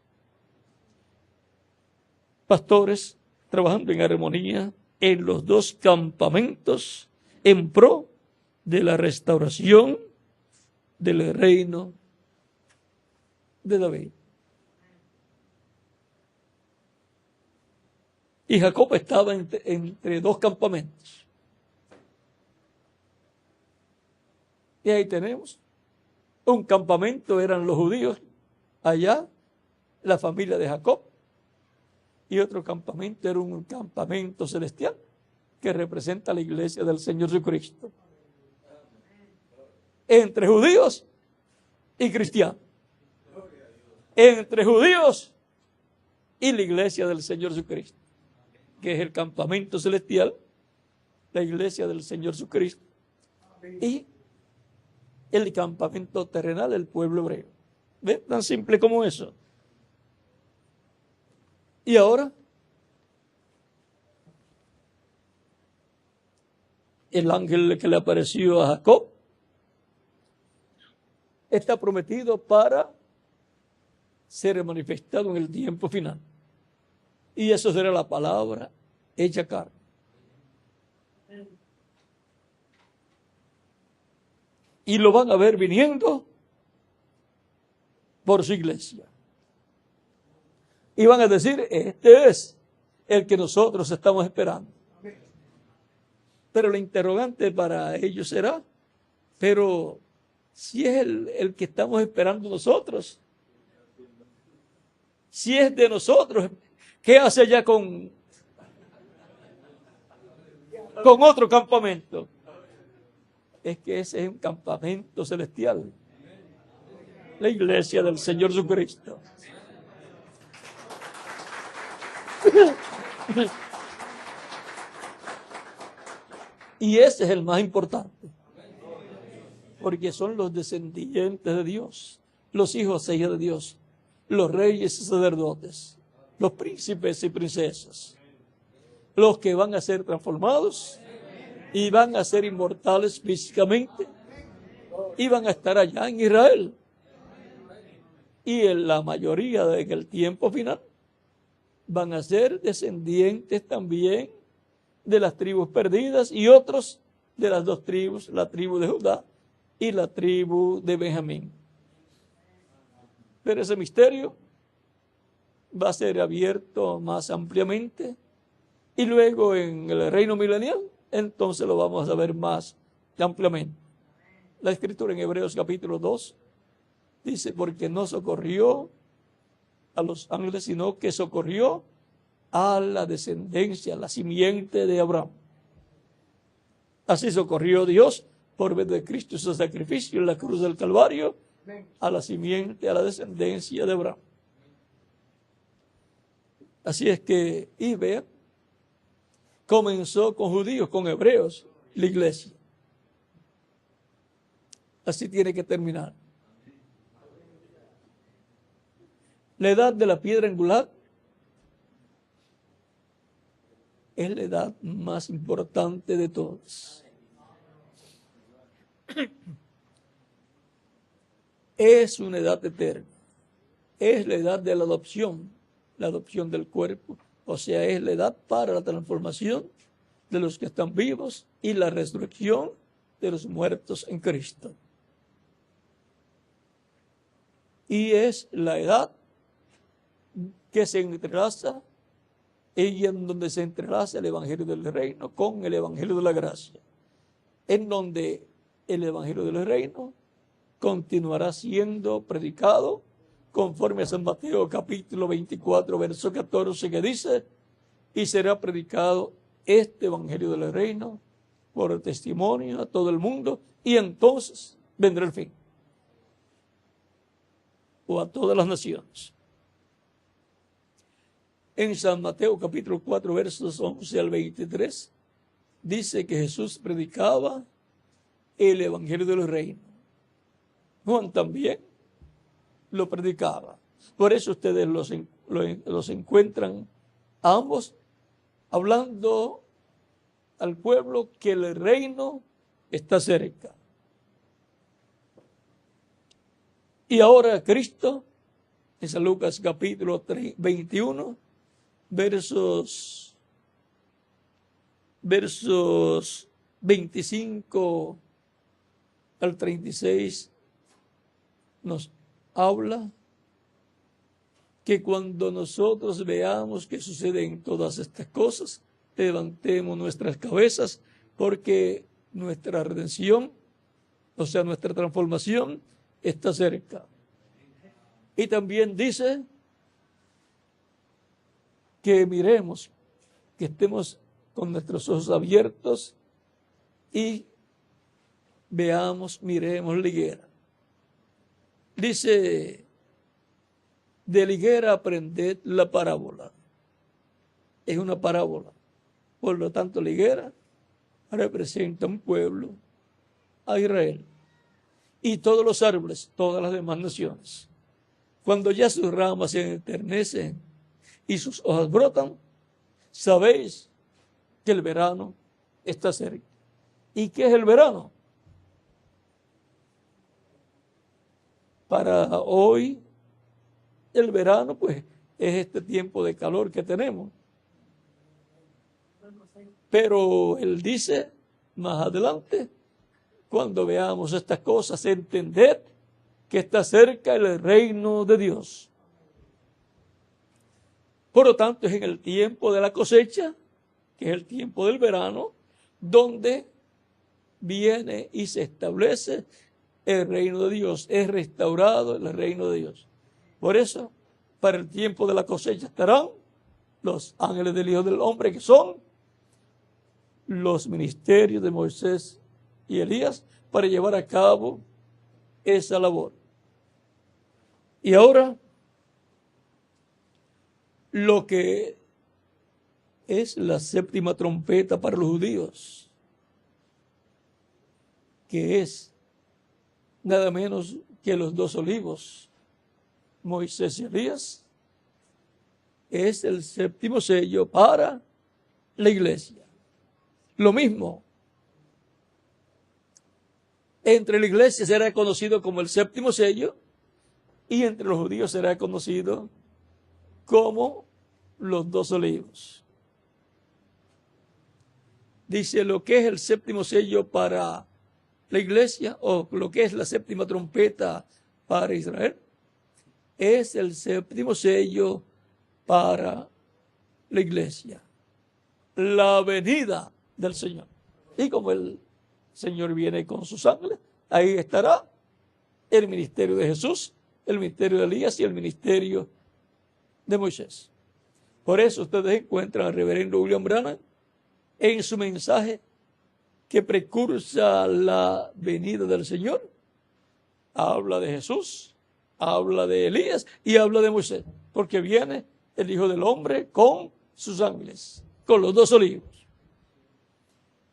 Pastores trabajando en armonía en los dos campamentos en pro de la restauración del reino de David. Y Jacob estaba entre dos campamentos. Y ahí tenemos un campamento, eran los judíos, allá la familia de Jacob, y otro campamento era un campamento celestial que representa la iglesia del Señor Jesucristo. Entre judíos y cristianos. Entre judíos y la iglesia del Señor Jesucristo. que es el campamento celestial, la iglesia del Señor Jesucristo, y el campamento terrenal, el pueblo hebreo. ¿Ven? Tan simple como eso. Y ahora, el ángel que le apareció a Jacob está prometido para ser manifestado en el tiempo final. Y eso será la palabra hecha carne. Y lo van a ver viniendo por su iglesia. Y van a decir, este es el que nosotros estamos esperando. Pero la interrogante para ellos será, pero si es el que estamos esperando nosotros, si es de nosotros, ¿qué hace allá con otro campamento? Es que ese es un campamento celestial, la iglesia del Señor Jesucristo. Y ese es el más importante, porque son los descendientes de Dios, los hijos e hijas de Dios, los reyes y sacerdotes, los príncipes y princesas, los que van a ser transformados y van a ser inmortales físicamente y van a estar allá en Israel. Y en la mayoría del tiempo final van a ser descendientes también de las tribus perdidas y otros de las dos tribus, la tribu de Judá y la tribu de Benjamín. Pero ese misterio va a ser abierto más ampliamente y luego en el reino milenial, entonces lo vamos a ver más ampliamente. La escritura en Hebreos capítulo 2 dice, porque no socorrió a los ángeles, sino que socorrió a la descendencia, a la simiente de Abraham. Así socorrió Dios por medio de Cristo y su sacrificio en la cruz del Calvario a la simiente, a la descendencia de Abraham. Así es que, y vean, comenzó con judíos, con hebreos, la iglesia. Así tiene que terminar. La edad de la piedra angular es la edad más importante de todas. Es una edad eterna. Es la edad de la adopción del cuerpo. O sea, es la edad para la transformación de los que están vivos y la resurrección de los muertos en Cristo. Y es la edad que se entrelaza y en donde se entrelaza el Evangelio del Reino con el Evangelio de la Gracia, en donde el Evangelio del Reino continuará siendo predicado conforme a San Mateo capítulo 24, verso 14, que dice, y será predicado este Evangelio del Reino por testimonio a todo el mundo, y entonces vendrá el fin, o a todas las naciones. En San Mateo capítulo 4, versos 11 al 23, dice que Jesús predicaba el Evangelio del Reino. Juan también lo predicaba. Por eso ustedes los encuentran ambos hablando al pueblo que el reino está cerca. Y ahora Cristo, en San Lucas capítulo 21, versos 25 al 36, nos habla que cuando nosotros veamos que suceden todas estas cosas, levantemos nuestras cabezas, porque nuestra redención, o sea, nuestra transformación, está cerca. Y también dice que miremos, que estemos con nuestros ojos abiertos y veamos, miremos la higuera. Dice, de la higuera aprended la parábola. es una parábola. Por lo tanto, la higuera representa un pueblo, a Israel, y todos los árboles, todas las demás naciones. Cuando ya sus ramas se enternecen y sus hojas brotan, sabéis que el verano está cerca. ¿Y qué es el verano? Para hoy, el verano, pues, es este tiempo de calor que tenemos. Pero él dice más adelante, cuando veamos estas cosas, entended que está cerca el reino de Dios. Por lo tanto, es en el tiempo de la cosecha, que es el tiempo del verano, donde viene y se establece el reino de Dios, es restaurado el reino de Dios. Por eso, para el tiempo de la cosecha estarán los ángeles del Hijo del Hombre, que son los ministerios de Moisés y Elías, para llevar a cabo esa labor. Y ahora, lo que es la séptima trompeta para los judíos, que es nada menos que los dos olivos, Moisés y Elías, es el séptimo sello para la iglesia. Lo mismo, entre la iglesia será conocido como el séptimo sello y entre los judíos será conocido como los dos olivos. Dice lo que es el séptimo sello para la iglesia, o lo que es la séptima trompeta para Israel, es el séptimo sello para la iglesia, la venida del Señor. Y como el Señor viene con sus ángeles, ahí estará el ministerio de Jesús, el ministerio de Elías y el ministerio de Moisés. Por eso ustedes encuentran al reverendo William Branham en su mensaje que precursa la venida del Señor. Habla de Jesús, habla de Elías y habla de Moisés, porque viene el Hijo del Hombre con sus ángeles, con los dos olivos.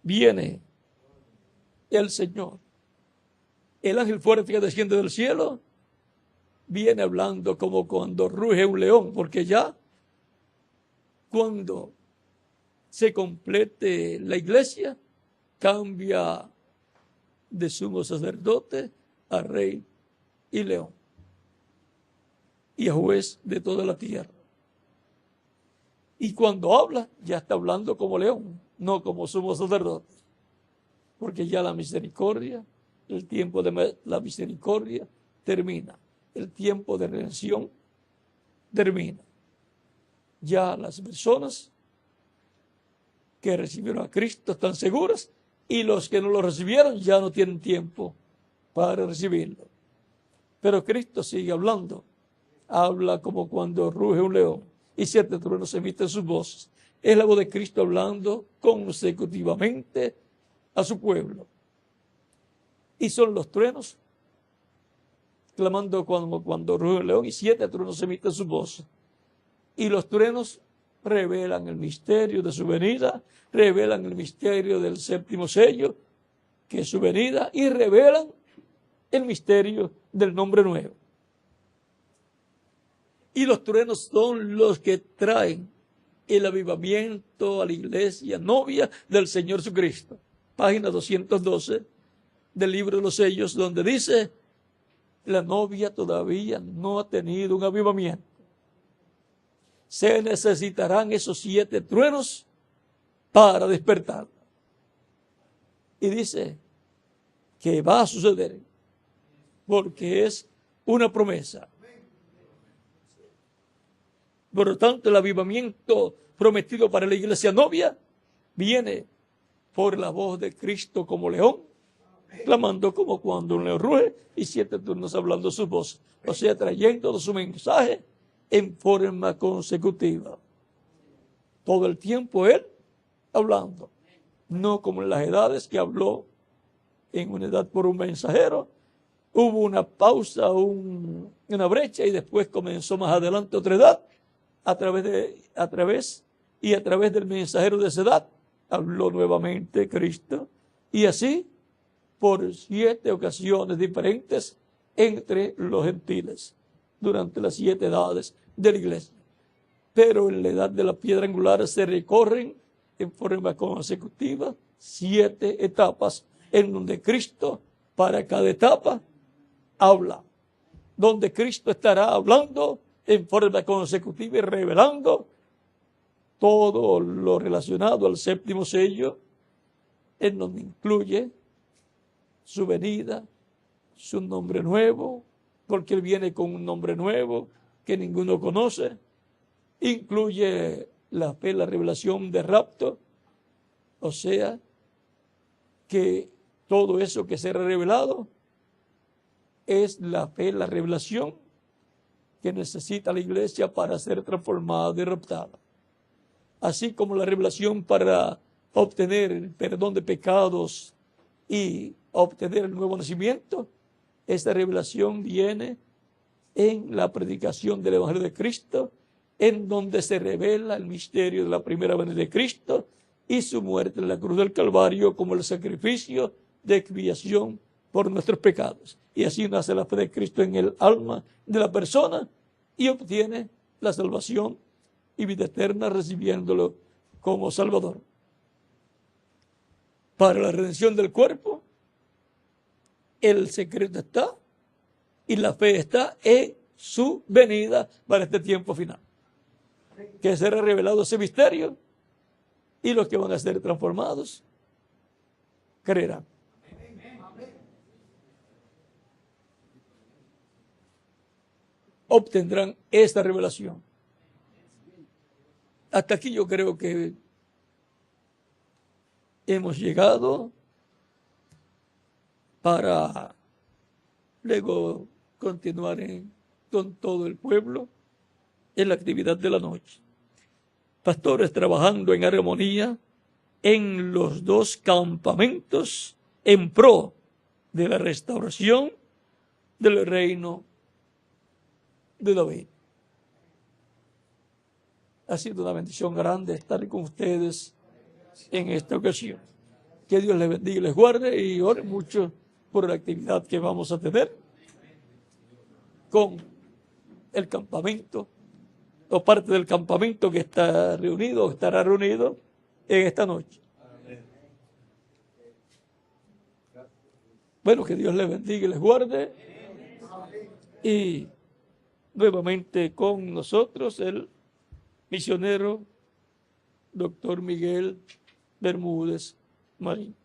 Viene el Señor, el ángel fuerte que desciende del cielo, viene hablando como cuando ruge un león, porque ya cuando se complete la iglesia, cambia de sumo sacerdote a rey y león y a juez de toda la tierra. Y cuando habla, ya está hablando como león, no como sumo sacerdote, porque ya la misericordia, el tiempo de la misericordia termina, el tiempo de redención termina. Ya las personas que recibieron a Cristo están seguras, y los que no lo recibieron ya no tienen tiempo para recibirlo. Pero Cristo sigue hablando. Habla como cuando ruge un león y 7 truenos emiten sus voces. Es la voz de Cristo hablando consecutivamente a su pueblo. Y son los truenos clamando cuando ruge un león y 7 truenos emiten sus voces. Y los truenos revelan el misterio de su venida, revelan el misterio del séptimo sello, que es su venida, y revelan el misterio del nombre nuevo. Y los truenos son los que traen el avivamiento a la iglesia novia del Señor Jesucristo. Página 212 del libro de los sellos, donde dice, la novia todavía no ha tenido un avivamiento. Se necesitarán esos 7 truenos para despertar. Y dice que va a suceder, porque es una promesa. Por lo tanto, el avivamiento prometido para la iglesia novia viene por la voz de Cristo como león, clamando como cuando un león ruge, y 7 turnos hablando sus voces, o sea, trayendo su mensaje en forma consecutiva. Todo el tiempo él hablando, no como en las edades que habló en una edad por un mensajero. Hubo una pausa, una brecha, y después comenzó más adelante otra edad a través y a través del mensajero de esa edad habló nuevamente Cristo, y así por 7 ocasiones diferentes entre los gentiles durante las 7 edades de la iglesia. Pero en la edad de la piedra angular se recorren en forma consecutiva 7 etapas en donde Cristo para cada etapa habla, donde Cristo estará hablando en forma consecutiva y revelando todo lo relacionado al 7º sello, en donde incluye su venida, su nombre nuevo, porque Él viene con un nombre nuevo que ninguno conoce, incluye la fe, la revelación de rapto, o sea, que todo eso que será revelado es la fe, la revelación que necesita la iglesia para ser transformada y raptada. Así como la revelación para obtener el perdón de pecados y obtener el nuevo nacimiento, esta revelación viene en la predicación del Evangelio de Cristo, en donde se revela el misterio de la primera venida de Cristo y su muerte en la cruz del Calvario como el sacrificio de expiación por nuestros pecados. Y así nace la fe de Cristo en el alma de la persona y obtiene la salvación y vida eterna recibiéndolo como Salvador. Para la redención del cuerpo, el secreto está y la fe está en su venida para este tiempo final, que será revelado ese misterio y los que van a ser transformados creerán. Obtendrán esta revelación. Hasta aquí yo creo que hemos llegado para luego continuar con todo el pueblo en la actividad de la noche. Pastores trabajando en armonía en los 2 campamentos en pro de la restauración del reino de David. Ha sido una bendición grande estar con ustedes en esta ocasión. Que Dios les bendiga y les guarde, y ore mucho por la actividad que vamos a tener con el campamento, o parte del campamento que está reunido o estará reunido en esta noche. Bueno, que Dios les bendiga y les guarde. Y nuevamente con nosotros el misionero doctor Miguel Bermúdez Marín.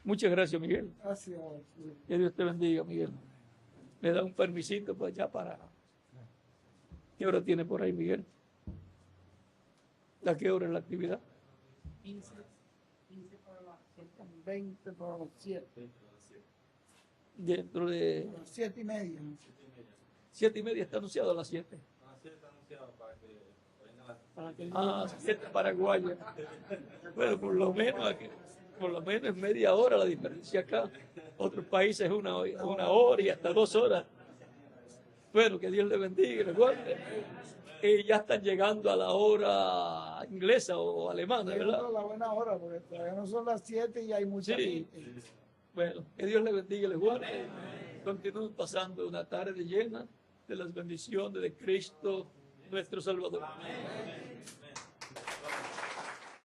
Muchas gracias, Miguel. Gracias. Que Dios te bendiga, Miguel. Me da un permisito pues ya para... ¿Qué hora tiene por ahí, Miguel? ¿A qué hora es la actividad? 15 para las 20 para las 7. Dentro de... 7:30. 7:30 está anunciado a las 7. A las 7 está anunciado para que Ah, 7 paraguaya. Bueno, por lo menos es media hora la diferencia acá. Otros países una hora y hasta 2 horas. Bueno, que Dios le bendiga y le guarde. Y ya están llegando a la hora inglesa o alemana, ¿verdad? La buena hora, porque todavía no son las 7 y hay mucha Sí. gente. Bueno, que Dios le bendiga y le guarde. Continúen pasando una tarde llena de las bendiciones de Cristo, nuestro Salvador.